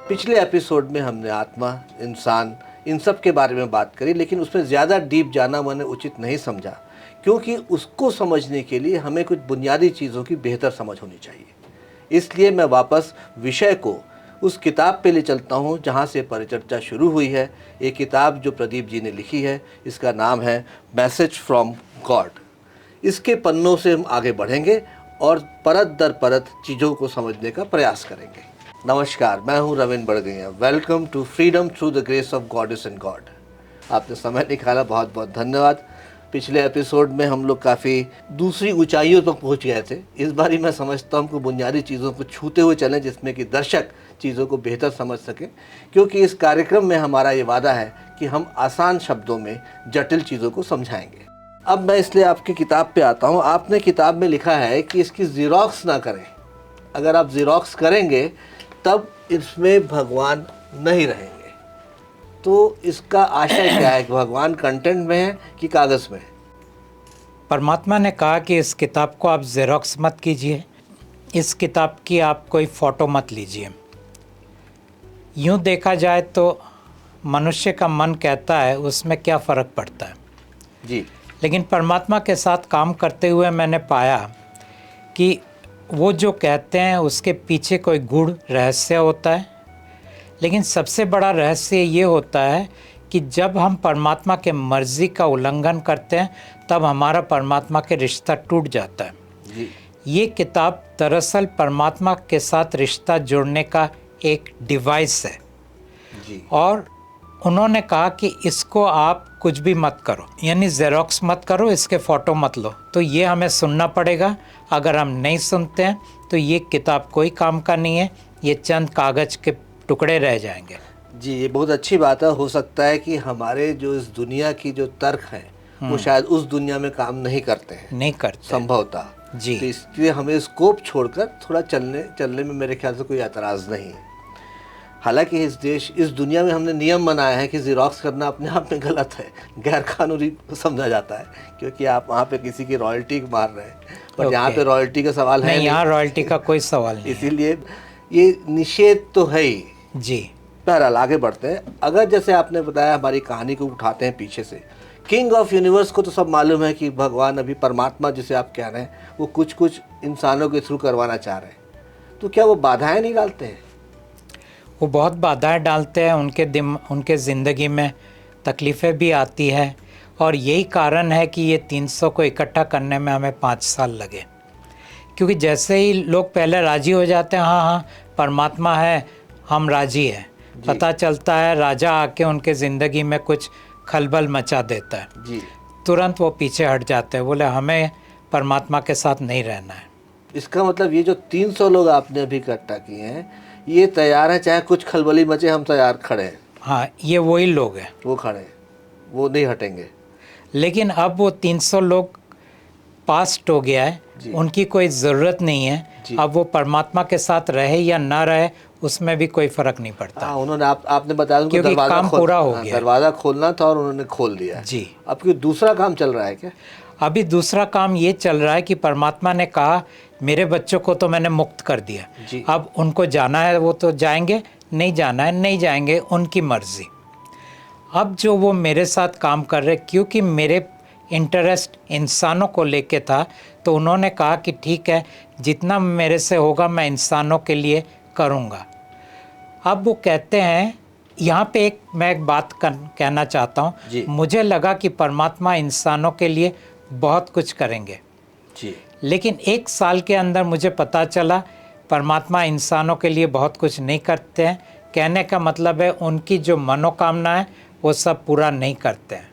पिछले एपिसोड में हमने आत्मा, इंसान, इन सब के बारे में बात करी, लेकिन उसमें ज़्यादा डीप जाना मैंने उचित नहीं समझा, क्योंकि उसको समझने के लिए हमें कुछ बुनियादी चीज़ों की बेहतर समझ होनी चाहिए। इसलिए मैं वापस विषय को उस किताब पे ले चलता हूँ जहाँ से परिचर्चा शुरू हुई है। एक किताब जो प्रदीप जी ने लिखी है, इसका नाम है मैसेज फ्रॉम गॉड। इसके पन्नों से हम आगे बढ़ेंगे और परत दर परत चीज़ों को समझने का प्रयास करेंगे। नमस्कार, मैं हूँ Ravindra Badgaiya. Welcome to freedom through the grace of goddess and god. आपने समय निकाला, बहुत बहुत धन्यवाद। पिछले एपिसोड में हम लोग काफ़ी दूसरी ऊंचाइयों तक पहुँच गए थे। इस बारी मैं समझता हूँ कि बुनियादी चीज़ों को छूते हुए चलें, जिसमें कि दर्शक चीज़ों को बेहतर समझ सकें, क्योंकि इस कार्यक्रम में हमारा ये वादा है कि हम आसान शब्दों में जटिल चीज़ों को समझाएंगे। अब मैं इसलिए आपकी किताब पे आता हूँ। आपने किताब में लिखा है कि इसकी ज़ेरॉक्स ना करें। अगर आप ज़ेरॉक्स करेंगे तब इसमें भगवान नहीं रहेंगे। तो इसका आशय क्या है कि भगवान कंटेंट में है कि कागज़ में है? परमात्मा ने कहा कि इस किताब को आप ज़ेरॉक्स मत कीजिए, इस किताब की आप कोई फ़ोटो मत लीजिए। यूँ देखा जाए तो मनुष्य का मन कहता है उसमें क्या फ़र्क पड़ता है जी। लेकिन परमात्मा के साथ काम करते हुए मैंने पाया कि वो जो कहते हैं उसके पीछे कोई गूढ़ रहस्य होता है। लेकिन सबसे बड़ा रहस्य ये होता है कि जब हम परमात्मा के मर्ज़ी का उल्लंघन करते हैं तब हमारा परमात्मा के रिश्ता टूट जाता है। जी। ये किताब दरअसल परमात्मा के साथ रिश्ता जोड़ने का एक डिवाइस है। जी। और उन्होंने कहा कि इसको आप कुछ भी मत करो, यानी ज़ेरॉक्स मत करो, इसके फ़ोटो मत लो। तो ये हमें सुनना पड़ेगा। अगर हम नहीं सुनते हैं तो ये किताब कोई काम का नहीं है, ये चंद कागज़ के टुकड़े रह जाएंगे। जी, ये बहुत अच्छी बात है। हो सकता है कि हमारे जो इस दुनिया की जो तर्क हैं वो शायद उस दुनिया में काम नहीं करते हैं, नहीं करते संभवतः। जी। तो इसलिए हमें स्कोप छोड़कर थोड़ा चलने में मेरे ख्याल से कोई एतराज़ नहीं है। हालांकि इस दुनिया में हमने नियम बनाया है कि ज़ेरॉक्स करना अपने आप में गलत है, गैर कानूनी समझा जाता है, क्योंकि आप वहाँ पे किसी की रॉयल्टी मार रहे हैं। पर यहाँ पे रॉयल्टी का सवाल है नहीं, यहाँ रॉयल्टी का कोई सवाल नहीं। इसीलिए ये निषेध तो है ही। जी। बहरहाल आगे बढ़ते हैं। अगर जैसे आपने बताया, हमारी कहानी को उठाते हैं पीछे से। किंग ऑफ यूनिवर्स को तो सब मालूम है कि भगवान, अभी परमात्मा जिसे आप कह रहे हैं, वो कुछ कुछ इंसानों के थ्रू करवाना चाह रहे हैं। तो क्या वो बाधाएं नहीं डालते हैं? वो बहुत बाधाएं डालते हैं। उनके ज़िंदगी में तकलीफ़ें भी आती है, और यही कारण है कि ये 300 को इकट्ठा करने में हमें 5 साल लगे। क्योंकि जैसे ही लोग पहले राज़ी हो जाते हैं, हाँ हाँ परमात्मा है, हम राज़ी हैं, पता चलता है राजा आके उनके ज़िंदगी में कुछ खलबल मचा देता है जी। तुरंत वो पीछे हट जाते हैं, बोले हमें परमात्मा के साथ नहीं रहना है। इसका मतलब ये जो 300 लोग आपने अभी इकट्ठा किए हैं, ये तैयार है, चाहे कुछ खलबली मचे, हम तैयार खड़े हैं। हाँ, ये वही लोग हैं, वो खड़े हैं, वो नहीं हटेंगे। लेकिन अब वो 300 लोग पास्ट हो गया है, उनकी कोई ज़रूरत नहीं है। अब वो परमात्मा के साथ रहे या ना रहे उसमें भी कोई फ़र्क नहीं पड़ता। उन्होंने आपने बताया उनको क्योंकि काम पूरा हो गया। दरवाज़ा खोलना था और उन्होंने खोल दिया जी। अब कोई दूसरा काम चल रहा है क्या? अभी दूसरा काम ये चल रहा है कि परमात्मा ने कहा मेरे बच्चों को तो मैंने मुक्त कर दिया, अब उनको जाना है वो तो जाएंगे, नहीं जाना है नहीं जाएंगे, उनकी मर्ज़ी। अब जो वो मेरे साथ काम कर रहे, क्योंकि मेरे इंटरेस्ट इंसानों को लेके था, तो उन्होंने कहा कि ठीक है, जितना मेरे से होगा मैं इंसानों के लिए करूँगा। अब वो कहते हैं, यहाँ पे मैं एक बात कहना चाहता हूँ। मुझे लगा कि परमात्मा इंसानों के लिए बहुत कुछ करेंगे जी। लेकिन 1 साल के अंदर मुझे पता चला परमात्मा इंसानों के लिए बहुत कुछ नहीं करते हैं। कहने का मतलब है उनकी जो मनोकामना है वो सब पूरा नहीं करते हैं।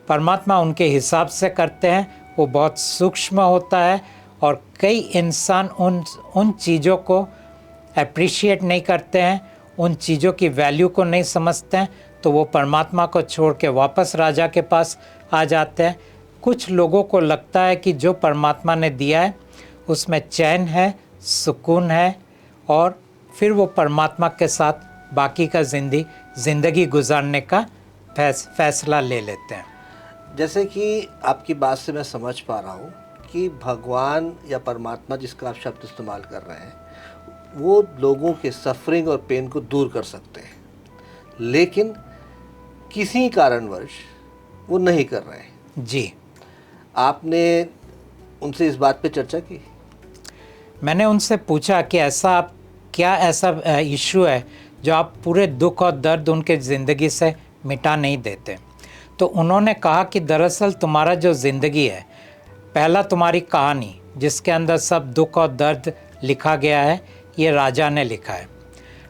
परमात्मा उनके हिसाब से करते हैं, वो बहुत सूक्ष्म होता है, और कई इंसान उन चीज़ों को अप्रिशिएट नहीं करते हैं, उन चीज़ों की वैल्यू को नहीं समझते हैं, तो वो परमात्मा को छोड़ के वापस राजा के पास आ जाते हैं। कुछ लोगों को लगता है कि जो परमात्मा ने दिया है उसमें चैन है, सुकून है, और फिर वो परमात्मा के साथ बाकी का ज़िंदगी गुजारने का फैसला ले लेते हैं। जैसे कि आपकी बात से मैं समझ पा रहा हूँ कि भगवान या परमात्मा, जिसका आप शब्द इस्तेमाल कर रहे हैं, वो लोगों के सफरिंग और पेन को दूर कर सकते हैं, लेकिन किसी कारणवश वो नहीं कर रहे हैं। जी, आपने उनसे इस बात पे चर्चा की? मैंने उनसे पूछा कि क्या ऐसा इशू है जो आप पूरे दुख और दर्द उनके ज़िंदगी से मिटा नहीं देते। तो उन्होंने कहा कि दरअसल तुम्हारा जो ज़िंदगी है, पहला तुम्हारी कहानी जिसके अंदर सब दुख और दर्द लिखा गया है, ये राजा ने लिखा है।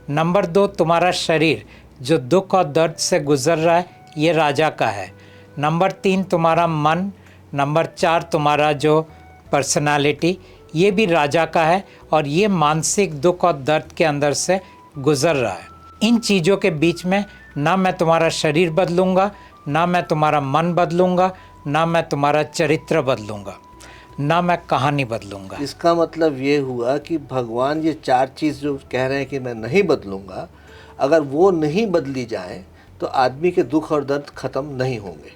नंबर 2, तुम्हारा शरीर जो दुख और दर्द से गुजर रहा है, ये राजा का है। नंबर 3, तुम्हारा मन। नंबर 4, तुम्हारा जो पर्सनालिटी, ये भी राजा का है और ये मानसिक दुख और दर्द के अंदर से गुजर रहा है। इन चीज़ों के बीच में ना मैं तुम्हारा शरीर बदलूंगा, ना मैं तुम्हारा मन बदलूंगा, ना मैं तुम्हारा चरित्र बदलूंगा, ना मैं कहानी बदलूंगा। इसका मतलब ये हुआ कि भगवान ये 4 चीज़ जो कह रहे हैं कि मैं नहीं बदलूंगा, अगर वो नहीं बदली जाए तो आदमी के दुख और दर्द खत्म नहीं होंगे।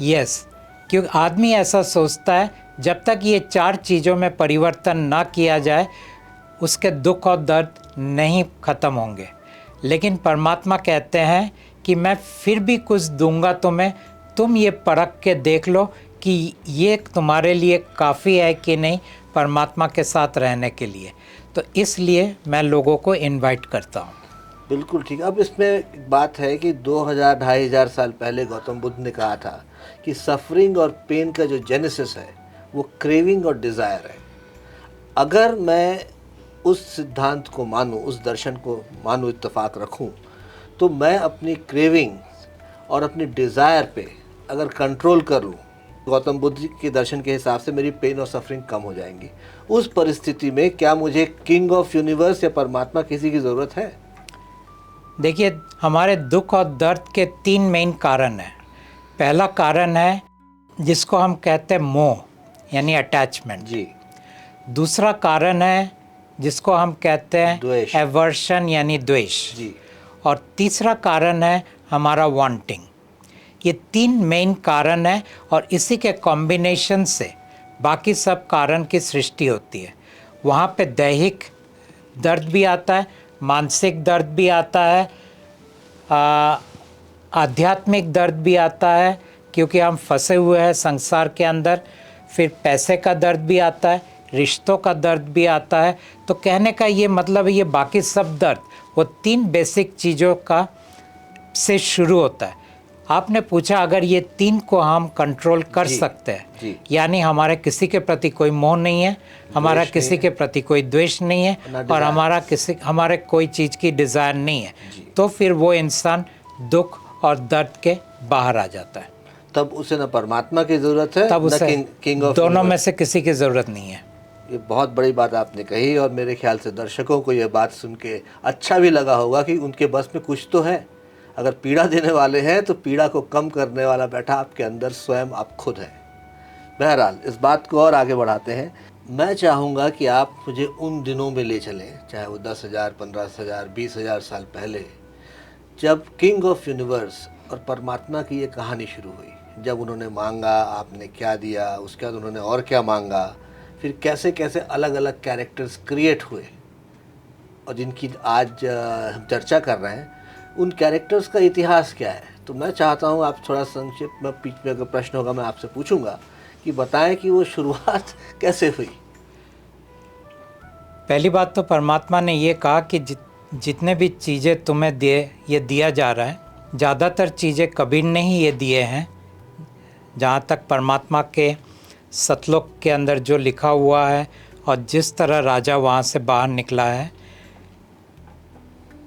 यस, क्योंकि आदमी ऐसा सोचता है जब तक ये 4 चीज़ों में परिवर्तन ना किया जाए उसके दुख और दर्द नहीं खत्म होंगे। लेकिन परमात्मा कहते हैं कि मैं फिर भी कुछ दूंगा तुम्हें, तुम ये परख के देख लो कि ये तुम्हारे लिए काफ़ी है कि नहीं परमात्मा के साथ रहने के लिए। तो इसलिए मैं लोगों को इनवाइट करता हूँ। बिल्कुल ठीक। अब इसमें एक बात है कि 2000-2500 साल पहले गौतम बुद्ध ने कहा था कि सफरिंग और पेन का जो जेनेसिस है वो क्रेविंग और डिज़ायर है। अगर मैं उस सिद्धांत को मानूं, उस दर्शन को मानूं, इत्तेफाक रखूं, तो मैं अपनी क्रेविंग और अपनी डिज़ायर पे अगर कंट्रोल कर लूं, गौतम बुद्ध जी के दर्शन के हिसाब से मेरी पेन और सफरिंग कम हो जाएंगी। उस परिस्थिति में क्या मुझे किंग ऑफ यूनिवर्स या परमात्मा किसी की ज़रूरत है? देखिए, हमारे दुख और दर्द के 3 मेन कारण हैं। पहला कारण है जिसको हम कहते हैं मोह, यानी अटैचमेंट। जी। दूसरा कारण है जिसको हम कहते हैं द्वेष। एवर्शन, यानी द्वेष। जी। और तीसरा कारण है हमारा वांटिंग। ये 3 मेन कारण है और इसी के कॉम्बिनेशन से बाकी सब कारण की सृष्टि होती है। वहाँ पे दैहिक दर्द भी आता है, मानसिक दर्द भी आता है, आध्यात्मिक दर्द भी आता है क्योंकि हम फंसे हुए हैं संसार के अंदर। फिर पैसे का दर्द भी आता है, रिश्तों का दर्द भी आता है। तो कहने का ये मतलब है ये बाकी सब दर्द वो 3 बेसिक चीज़ों का से शुरू होता है। आपने पूछा अगर ये 3 को हम कंट्रोल कर सकते हैं, यानी हमारे किसी के प्रति कोई मोह नहीं है, हमारा किसी के प्रति कोई द्वेष नहीं है और हमारे कोई चीज़ की डिज़ायर नहीं है, तो फिर वो इंसान दुख और दर्द के बाहर आ जाता है। तब उसे न परमात्मा की ज़रूरत है, तब उसे किंग ऑफ दोनों में से किसी की ज़रूरत नहीं है। ये बहुत बड़ी बात आपने कही और मेरे ख्याल से दर्शकों को ये बात सुन के अच्छा भी लगा होगा कि उनके बस में कुछ तो है। अगर पीड़ा देने वाले हैं तो पीड़ा को कम करने वाला बैठा आपके अंदर स्वयं आप खुद हैं। बहरहाल इस बात को और आगे बढ़ाते हैं। मैं चाहूँगा कि आप मुझे उन दिनों में ले चलें, चाहे वो 10,000, 15,000, 20,000 साल पहले, जब किंग ऑफ यूनिवर्स और परमात्मा की ये कहानी शुरू हुई। जब उन्होंने मांगा, आपने क्या दिया, उसके बाद उन्होंने और क्या मांगा, फिर कैसे कैसे अलग अलग कैरेक्टर्स क्रिएट हुए और जिनकी आज हम चर्चा कर रहे हैं, उन कैरेक्टर्स का इतिहास क्या है। तो मैं चाहता हूँ आप थोड़ा संक्षिप्त में, बीच में अगर प्रश्न होगा मैं आपसे पूछूंगा कि बताएं कि वो शुरुआत कैसे हुई। पहली बात तो परमात्मा ने ये कहा कि जितने भी चीज़ें तुम्हें ये दिया जा रहा है, ज़्यादातर चीज़ें कबीर ने ही ये दिए हैं। जहाँ तक परमात्मा के सतलोक के अंदर जो लिखा हुआ है और जिस तरह राजा वहाँ से बाहर निकला है,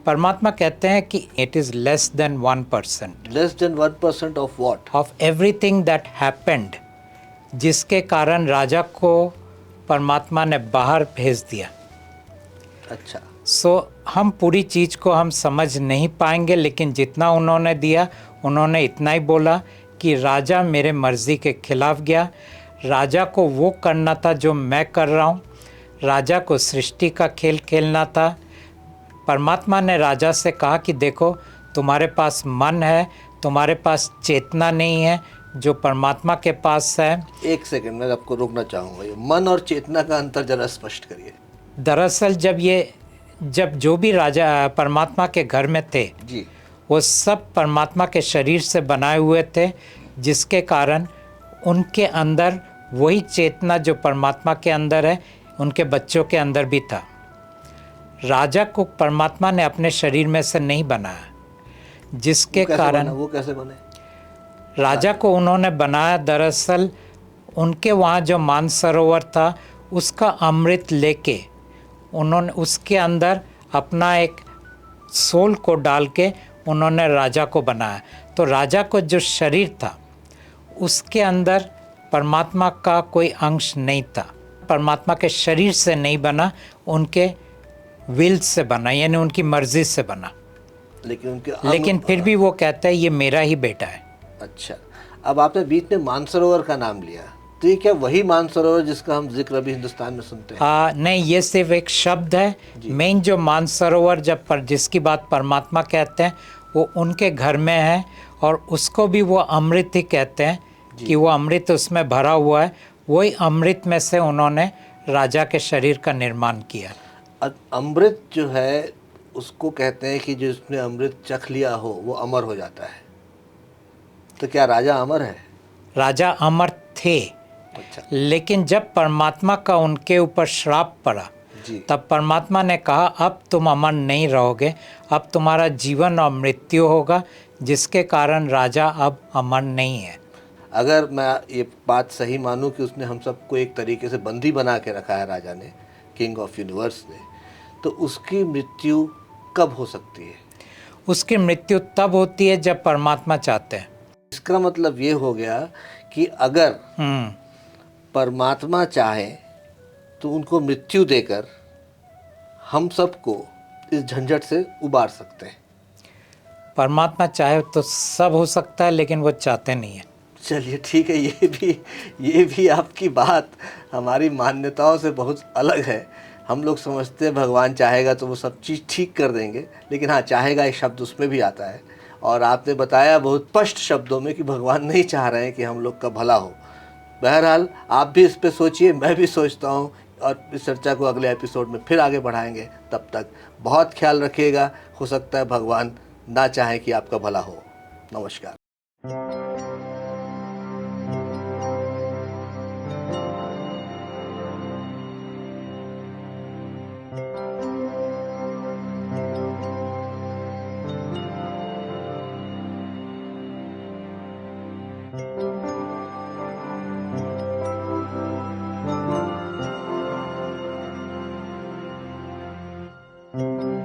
परमात्मा कहते हैं कि it is less than 1%। Less than 1% of what? Of everything that happened, जिसके कारण राजा को परमात्मा ने बाहर भेज दिया। अच्छा। हम पूरी चीज़ को हम समझ नहीं पाएंगे, लेकिन जितना उन्होंने दिया उन्होंने इतना ही बोला कि राजा मेरे मर्ज़ी के खिलाफ गया। राजा को वो करना था जो मैं कर रहा हूँ। राजा को सृष्टि का खेल खेलना था। परमात्मा ने राजा से कहा कि देखो, तुम्हारे पास मन है, तुम्हारे पास चेतना नहीं है जो परमात्मा के पास है। एक सेकंड, मैं आपको रोकना चाहूँगा। ये मन और चेतना का अंतर जरा स्पष्ट करिए। दरअसल जब जो भी राजा परमात्मा के घर में थे, जी। वो सब परमात्मा के शरीर से बनाए हुए थे, जिसके कारण उनके अंदर वही चेतना जो परमात्मा के अंदर है, उनके बच्चों के अंदर भी था। राजा को परमात्मा ने अपने शरीर में से नहीं बनाया, जिसके कारण वो कैसे बने? राजा को उन्होंने बनाया, दरअसल उनके वहाँ जो मानसरोवर था उसका अमृत लेके उन्होंने उसके अंदर अपना एक सोल को डाल के उन्होंने राजा को बनाया। तो राजा को जो शरीर था उसके अंदर परमात्मा का कोई अंश नहीं था, परमात्मा के शरीर से नहीं बना, उनके विल से बना, यानी उनकी मर्जी से बना। लेकिन फिर भी वो कहता है ये मेरा ही बेटा है। अच्छा, अब आपने बीच में मानसरोवर का नाम लिया, तो ये क्या वही मानसरोवर जिसका हम जिक्र अभी हिंदुस्तान में सुनते हैं? नहीं, ये सिर्फ एक शब्द है। मेन जो मानसरोवर जिसकी बात परमात्मा कहते हैं वो उनके घर में है, और उसको भी वो अमृत ही कहते हैं कि वो अमृत उसमें भरा हुआ है। वही अमृत में से उन्होंने राजा के शरीर का निर्माण किया। अमृत जो है उसको कहते हैं कि जिसने अमृत चख लिया हो वो अमर हो जाता है। तो क्या राजा अमर है? राजा अमर थे। अच्छा। लेकिन जब परमात्मा का उनके ऊपर श्राप पड़ा, तब परमात्मा ने कहा अब तुम अमर नहीं रहोगे, अब तुम्हारा जीवन और मृत्यु होगा, जिसके कारण राजा अब अमर नहीं है। अगर मैं ये बात सही मानूं कि उसने हम सबको एक तरीके से बंदी बना के रखा है राजा ने, किंग ऑफ यूनिवर्स ने, तो उसकी मृत्यु कब हो सकती है? उसकी मृत्यु तब होती है जब परमात्मा चाहते हैं। इसका मतलब ये हो गया कि अगर परमात्मा चाहे तो उनको मृत्यु देकर हम सबको इस झंझट से उबार सकते हैं। परमात्मा चाहे तो सब हो सकता है, लेकिन वो चाहते नहीं है। चलिए ठीक है, ये भी आपकी बात हमारी मान्यताओं से बहुत अलग है। हम लोग समझते हैं भगवान चाहेगा तो वो सब चीज़ ठीक कर देंगे, लेकिन हाँ, चाहेगा एक शब्द उसमें भी आता है, और आपने बताया बहुत स्पष्ट शब्दों में कि भगवान नहीं चाह रहे हैं कि हम लोग का भला हो। बहरहाल आप भी इस पे सोचिए, मैं भी सोचता हूँ, और इस चर्चा को अगले एपिसोड में फिर आगे बढ़ाएंगे। तब तक बहुत ख्याल रखिएगा। हो सकता है भगवान ना चाहे कि आपका भला हो। नमस्कार। Thank you.